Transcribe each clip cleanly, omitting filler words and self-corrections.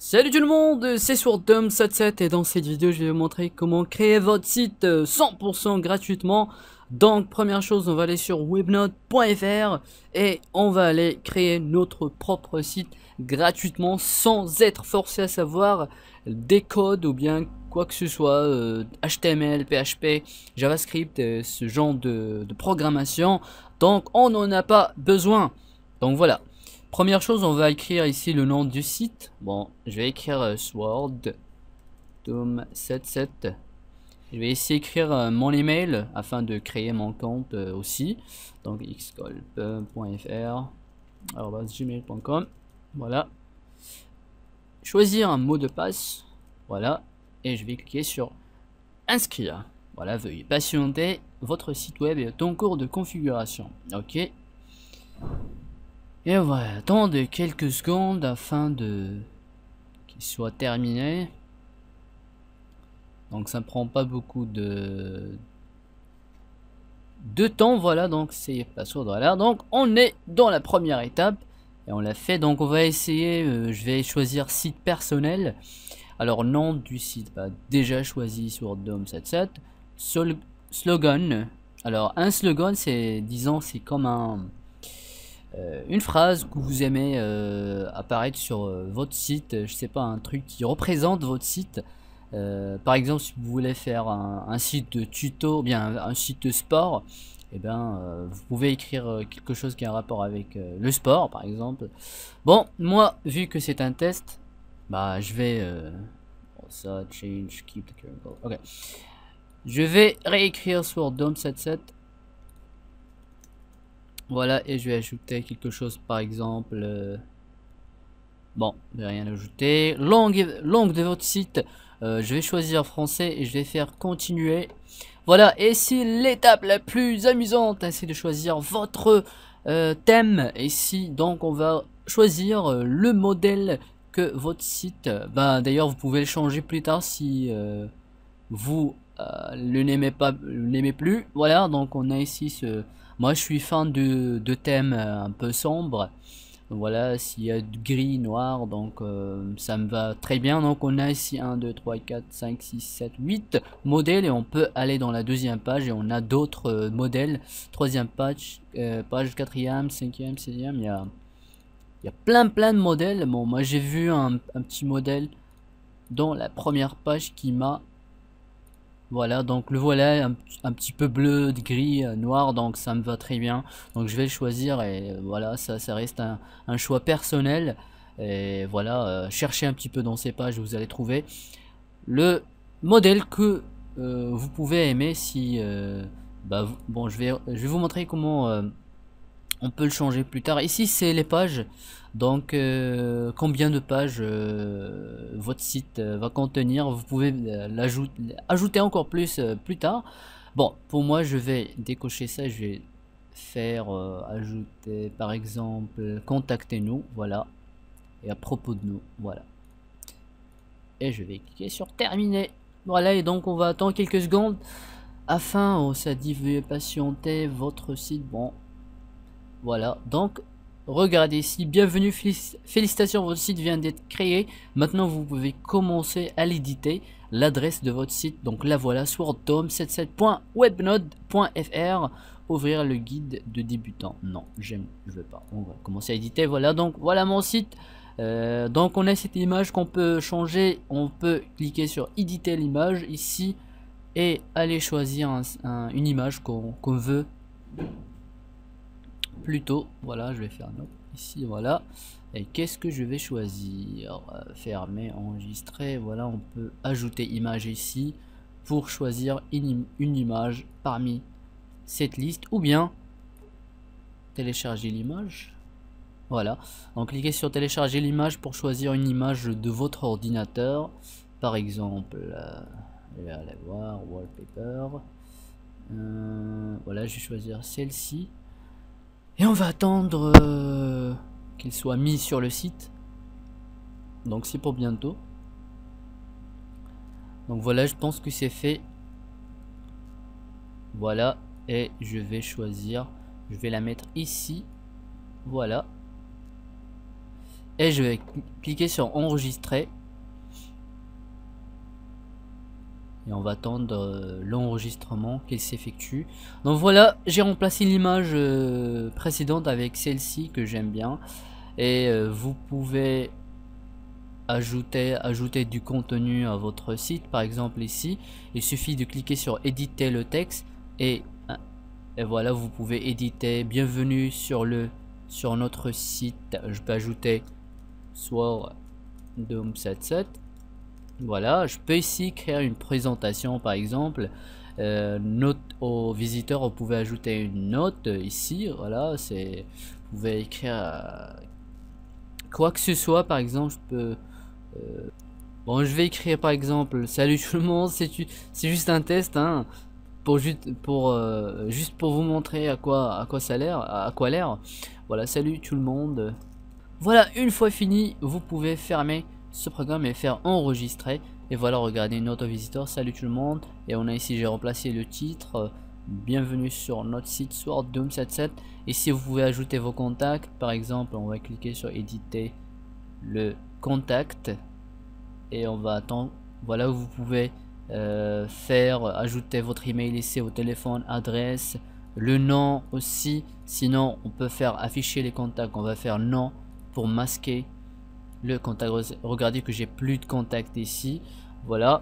Salut tout le monde, c'est SwordDom77 et dans cette vidéo je vais vous montrer comment créer votre site 100% gratuitement. Donc première chose, on va aller sur webnode.fr et on va aller créer notre propre site gratuitement sans être forcé à savoir des codes ou bien quoi que ce soit, HTML, PHP, JavaScript, ce genre de programmation. Donc on n'en a pas besoin. Donc voilà. Première chose, on va écrire ici le nom du site. Bon, je vais écrire SwordDom77. Je vais ici écrire mon email afin de créer mon compte aussi. Donc xcolp.fr@gmail.com. Voilà. Choisir un mot de passe. Voilà. Et je vais cliquer sur inscrire. Voilà, veuillez patienter. Votre site web est en cours de configuration. Ok. Et on va attendre quelques secondes afin de qu'il soit terminé. Donc ça ne prend pas beaucoup de temps. Voilà, donc c'est password. Voilà, donc on est dans la première étape et on l'a fait. Donc on va essayer. Je vais choisir site personnel. Alors nom du site, bah, déjà choisi sur Dom77. Slogan. Alors un slogan, c'est disons c'est comme une phrase que vous aimez apparaître sur votre site, je sais pas, un truc qui représente votre site. Par exemple, si vous voulez faire un site de tuto, bien un site de sport, et ben vous pouvez écrire quelque chose qui a un rapport avec le sport, par exemple. Bon, moi, vu que c'est un test, bah je vais ça change keep the current. Ok, je vais réécrire sur Dom77. Voilà, et je vais ajouter quelque chose, par exemple. Bon, je vais rien ajouter. Langue de votre site. Je vais choisir français et je vais faire continuer. Voilà, et si l'étape la plus amusante, c'est de choisir votre thème. Ici, donc, on va choisir le modèle que votre site. Bah, d'ailleurs, vous pouvez le changer plus tard si vous le n'aimez plus. Voilà, donc on a ici ce. Moi, je suis fan de thèmes un peu sombres. Voilà, s'il y a du gris, noir, donc ça me va très bien. Donc on a ici 1, 2, 3, 4, 5, 6, 7, 8 modèles et on peut aller dans la deuxième page et on a d'autres modèles. Troisième page, page quatrième, cinquième, sixième, il y a plein de modèles. Bon, moi j'ai vu un petit modèle dans la première page qui m'a... Voilà, donc le voilà un petit peu bleu, gris, noir, donc ça me va très bien. Donc je vais le choisir et voilà, ça reste un choix personnel. Et voilà, cherchez un petit peu dans ces pages, vous allez trouver le modèle que vous pouvez aimer si... bon, je vais vous montrer comment on peut le changer plus tard. Ici, c'est les pages. Donc, combien de pages votre site va contenir. Vous pouvez ajouter encore plus tard. Bon, pour moi, je vais décocher ça. Je vais faire ajouter, par exemple, contactez-nous. Voilà. Et à propos de nous. Voilà. Et je vais cliquer sur terminer. Voilà. Et donc, on va attendre quelques secondes afin, ça dit veuillez patienter votre site. Bon. Voilà, donc regardez ici, bienvenue, félicitations, votre site vient d'être créé. Maintenant vous pouvez commencer à l'éditer, l'adresse de votre site, donc la voilà, swordom77.webnode.fr. Ouvrir le guide de débutant. Non, je veux pas, on va commencer à éditer. Voilà, donc voilà mon site. Donc on a cette image qu'on peut changer, on peut cliquer sur éditer l'image ici et aller choisir une image qu'on veut plutôt. Voilà, je vais faire non ici. Voilà, et qu'est-ce que je vais choisir? Fermer, enregistrer. Voilà, on peut ajouter image ici pour choisir une image parmi cette liste, ou bien télécharger l'image. Voilà, donc cliquez sur télécharger l'image pour choisir une image de votre ordinateur. Par exemple, je vais aller voir wallpaper. Voilà, je vais choisir celle-ci. Et on va attendre qu'il soit mis sur le site. Donc c'est pour bientôt. Donc voilà, je pense que c'est fait. Voilà, et je vais choisir. Je vais la mettre ici. Voilà. et je vais cliquer sur enregistrer. Et on va attendre l'enregistrement qu'il s'effectue. Donc voilà, j'ai remplacé l'image précédente avec celle-ci que j'aime bien. Et vous pouvez ajouter du contenu à votre site. Par exemple ici, il suffit de cliquer sur éditer le texte. Et voilà, vous pouvez éditer. Bienvenue sur notre site. Je peux ajouter soit Doom77. Voilà, je peux ici créer une présentation par exemple, note aux visiteurs, vous pouvez ajouter une note ici, voilà, vous pouvez écrire quoi que ce soit par exemple, je peux, bon je vais écrire par exemple, salut tout le monde, c'est juste un test, hein, juste pour vous montrer à quoi ça a l'air, voilà, salut tout le monde. Voilà, une fois fini, vous pouvez fermer ce programme et faire enregistrer. Et voilà, regardez notre visiteur, salut tout le monde. Et on a ici, j'ai remplacé le titre, bienvenue sur notre site Sword Doom77. Ici, vous pouvez ajouter vos contacts. Par exemple, on va cliquer sur éditer le contact. Et on va attendre. Voilà, vous pouvez ajouter votre email ici au téléphone, adresse, le nom aussi. Sinon, on peut faire afficher les contacts. On va faire nom pour masquer le contact. Regardez que j'ai plus de contacts ici, voilà.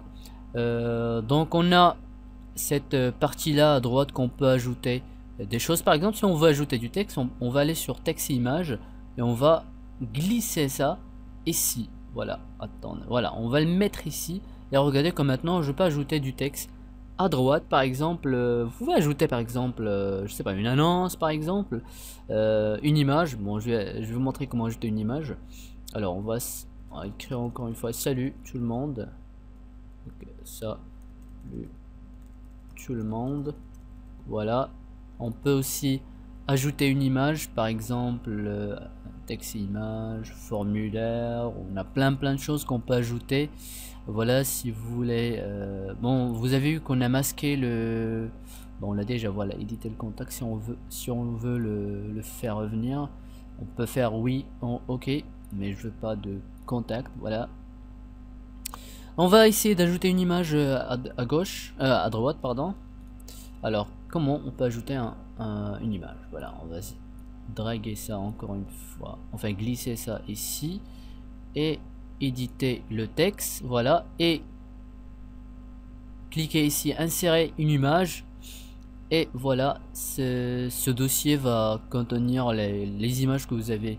Donc on a cette partie là à droite qu'on peut ajouter des choses. Par exemple, si on veut ajouter du texte, on va aller sur texte et image et on va glisser ça ici, voilà. Attendez, voilà, on va le mettre ici et regardez que maintenant je peux ajouter du texte à droite. Par exemple, vous pouvez ajouter par exemple, je sais pas, une annonce par exemple, une image. Bon, je vais vous montrer comment ajouter une image. Alors on va écrire encore une fois salut tout le monde. Okay, salut tout le monde. Voilà. On peut aussi ajouter une image, par exemple texte et image, formulaire. On a plein de choses qu'on peut ajouter. Voilà, si vous voulez. Bon, vous avez vu qu'on a masqué le. Bon, on l'a déjà. Voilà, éditer le contact. Si on veut le faire revenir, on peut faire oui en OK, mais je veux pas de contact. Voilà. On va essayer d'ajouter une image à gauche, à droite, pardon. Alors, comment on peut ajouter une image? Voilà, on va draguer ça encore une fois. Enfin, glisser ça ici et éditer le texte. Voilà, et cliquez ici, insérer une image. Et voilà, ce dossier va contenir les images que vous avez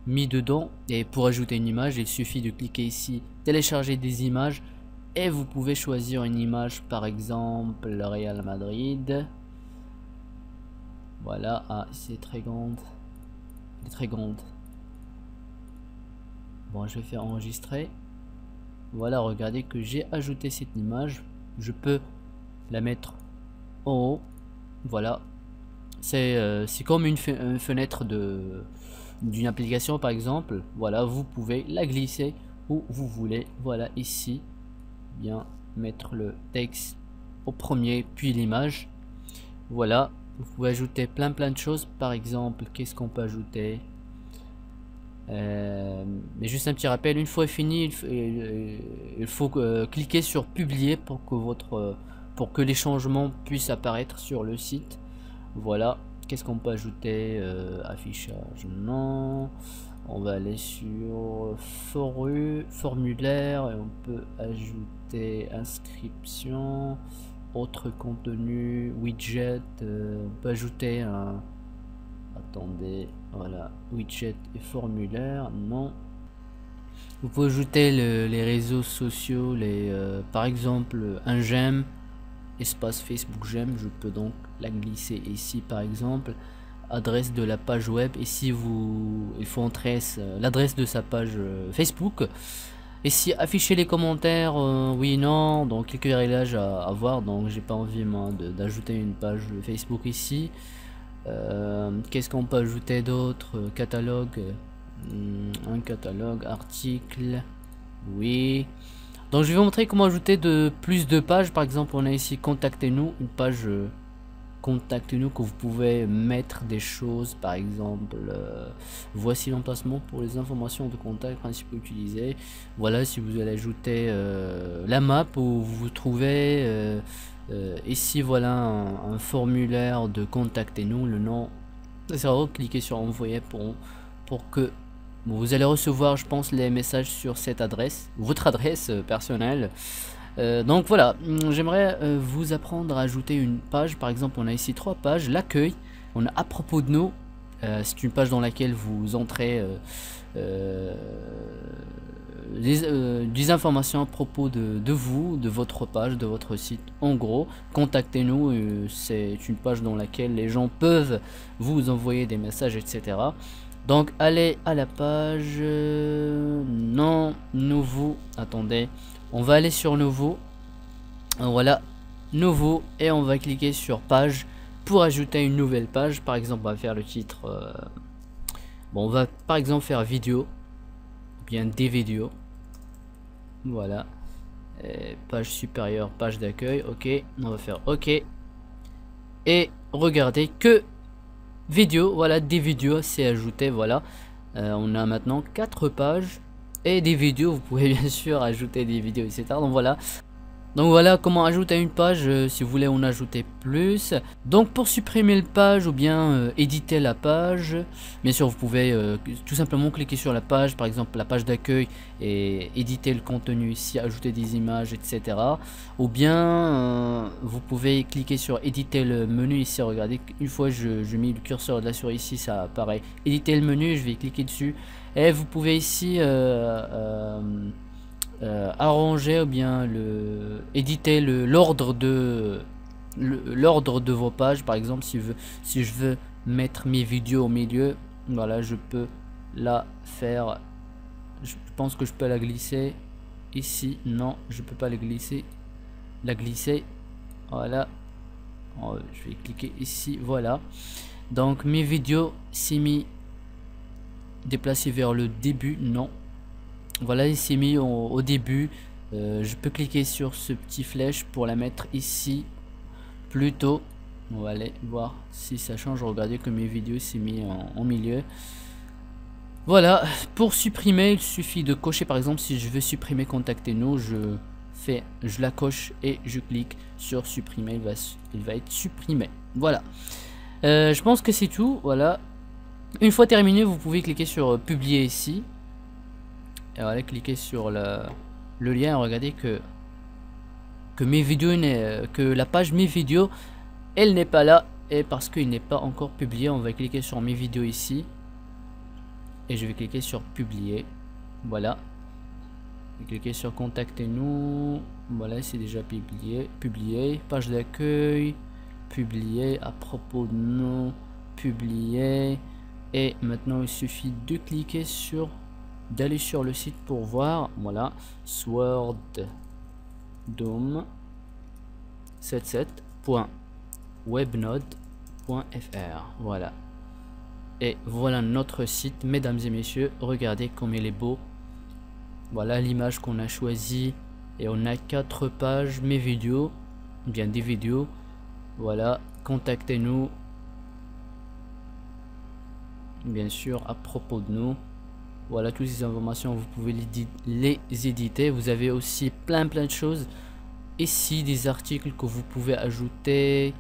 mis dedans. Et pour ajouter une image, il suffit de cliquer ici, télécharger des images. Et vous pouvez choisir une image, par exemple, le Real Madrid. Voilà, ah, c'est très grande. Elle est très grande. Bon, je vais faire enregistrer. Voilà, regardez que j'ai ajouté cette image. Je peux la mettre en haut. Voilà, c'est comme une fenêtre d'une application par exemple. Voilà, vous pouvez la glisser où vous voulez. Voilà, ici, bien mettre le texte au premier puis l'image. Voilà, vous pouvez ajouter plein de choses. Par exemple, qu'est-ce qu'on peut ajouter? Mais juste un petit rappel, une fois fini, il faut cliquer sur publier pour que les changements puissent apparaître sur le site. Voilà, qu'est-ce qu'on peut ajouter? Affichage, non. On va aller sur formulaire et on peut ajouter inscription, autre contenu, widget. On peut ajouter un. Attendez, voilà, widget et formulaire, non. Vous pouvez ajouter les réseaux sociaux, par exemple un j'aime, espace Facebook j'aime, je peux donc la glisser ici par exemple. Adresse de la page web, ici il faut entrer l'adresse de sa page Facebook. Ici afficher les commentaires, oui non, donc quelques réglages à voir, donc j'ai pas envie moi d'ajouter une page Facebook ici. Qu'est-ce qu'on peut ajouter d'autre? Catalogue, un catalogue, article, oui. Donc je vais vous montrer comment ajouter plus de pages. Par exemple, on a ici contactez-nous, une page contactez-nous, que vous pouvez mettre des choses, par exemple, voici l'emplacement pour les informations de contact principaux utilisés. Voilà, si vous allez ajouter la map où vous vous trouvez, ici voilà un formulaire de contactez-nous, le nom, cliquez sur envoyer pour que vous allez recevoir, je pense, les messages sur cette adresse, votre adresse personnelle. Donc voilà, j'aimerais vous apprendre à ajouter une page. Par exemple, on a ici 3 pages. L'accueil, on a à propos de nous, c'est une page dans laquelle vous entrez des informations à propos de vous, de votre page, de votre site. En gros, contactez-nous, c'est une page dans laquelle les gens peuvent vous envoyer des messages, etc. Donc allez à la page non nouveau, attendez, on va aller sur nouveau, voilà, nouveau, et on va cliquer sur page pour ajouter une nouvelle page. Par exemple, on va faire le titre, bon, on va par exemple faire vidéo, bien des vidéos, voilà, et page supérieure, page d'accueil, ok, on va faire ok, et regardez que vidéo, voilà, des vidéos c'est ajouté, voilà, on a maintenant 4 pages et des vidéos. Vous pouvez bien sûr ajouter des vidéos, etc. Donc voilà comment ajouter une page, si vous voulez en ajouter plus. Donc pour supprimer la page ou bien éditer la page, bien sûr vous pouvez tout simplement cliquer sur la page, par exemple la page d'accueil, et éditer le contenu ici, ajouter des images, etc. Ou bien vous pouvez cliquer sur éditer le menu ici. Regardez, une fois je mets le curseur de la souris ici, ça apparaît éditer le menu, je vais cliquer dessus et vous pouvez ici arranger ou bien éditer l'ordre de vos pages. Par exemple, si je veux mettre mes vidéos au milieu, voilà, je peux la faire. Je pense que je peux la glisser ici. Non, je peux pas la glisser. Voilà. Je vais cliquer ici. Voilà. Donc mes vidéos s'est mis déplacées vers le début. Non. Voilà, il s'est mis au début. Je peux cliquer sur ce petit flèche pour la mettre ici plutôt. On va aller voir si ça change. Regardez que mes vidéos s'est mis en milieu. Voilà, pour supprimer, il suffit de cocher. Par exemple, si je veux supprimer contactez-nous, je la coche et je clique sur supprimer. Il va être supprimé. Voilà. Je pense que c'est tout. Voilà. Une fois terminé, vous pouvez cliquer sur publier ici. Et voilà, cliquez sur le lien. Regardez que mes vidéos que la page mes vidéos, elle n'est pas là, et parce qu'il n'est pas encore publié. On va cliquer sur mes vidéos ici et je vais cliquer sur publier. Voilà, cliquez sur contactez-nous. Voilà, c'est déjà publié. Page d'accueil, publié, à propos de nous, publié. Et maintenant il suffit de cliquer sur d'aller sur le site pour voir. Voilà, swordom77.webnode.fr. voilà, et voilà notre site, mesdames et messieurs. Regardez comme il est beau. Voilà l'image qu'on a choisie, et on a 4 pages, mes vidéos, bien des vidéos. Voilà, contactez-nous, bien sûr, à propos de nous. Voilà, toutes ces informations, vous pouvez les éditer. Vous avez aussi plein de choses ici, des articles que vous pouvez ajouter.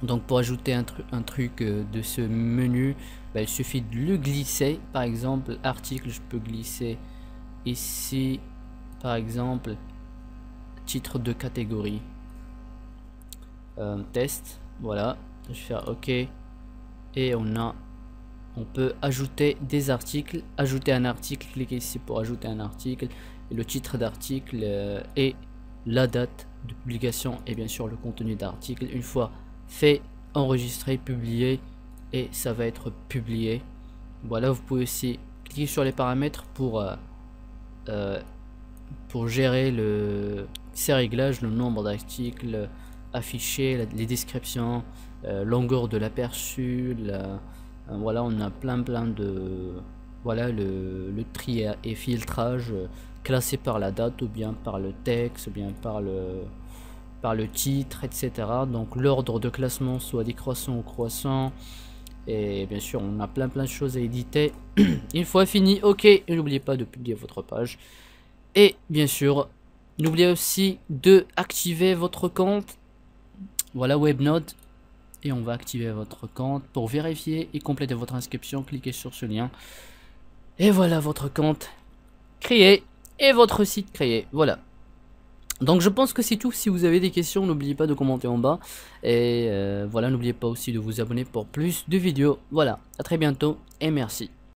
Donc pour ajouter un truc de ce menu, il suffit de le glisser. Par exemple, article, je peux glisser ici, par exemple, titre de catégorie, test. Voilà, je vais faire OK, et on peut ajouter des articles, ajouter un article, cliquez ici pour ajouter un article, et le titre d'article et la date de publication, et bien sûr le contenu d'article. Une fois fait, enregistrer, publier, et ça va être publié. Voilà, vous pouvez aussi cliquer sur les paramètres pour gérer ces réglages, le nombre d'articles affichés, les descriptions, longueur de l'aperçu, voilà, on a plein de, voilà, le tri et filtrage classé par la date, ou bien par le texte, ou bien par par le titre, etc. Donc l'ordre de classement soit décroissant ou croissant. Et bien sûr, on a plein de choses à éditer. Une fois fini, ok, et n'oubliez pas de publier votre page. Et bien sûr, n'oubliez aussi de activer votre compte. Voilà, Webnode. Et on va activer votre compte pour vérifier et compléter votre inscription. Cliquez sur ce lien. Et voilà votre compte créé et votre site créé. Voilà. Donc je pense que c'est tout. Si vous avez des questions, n'oubliez pas de commenter en bas. Et voilà, n'oubliez pas aussi de vous abonner pour plus de vidéos. Voilà, à très bientôt et merci.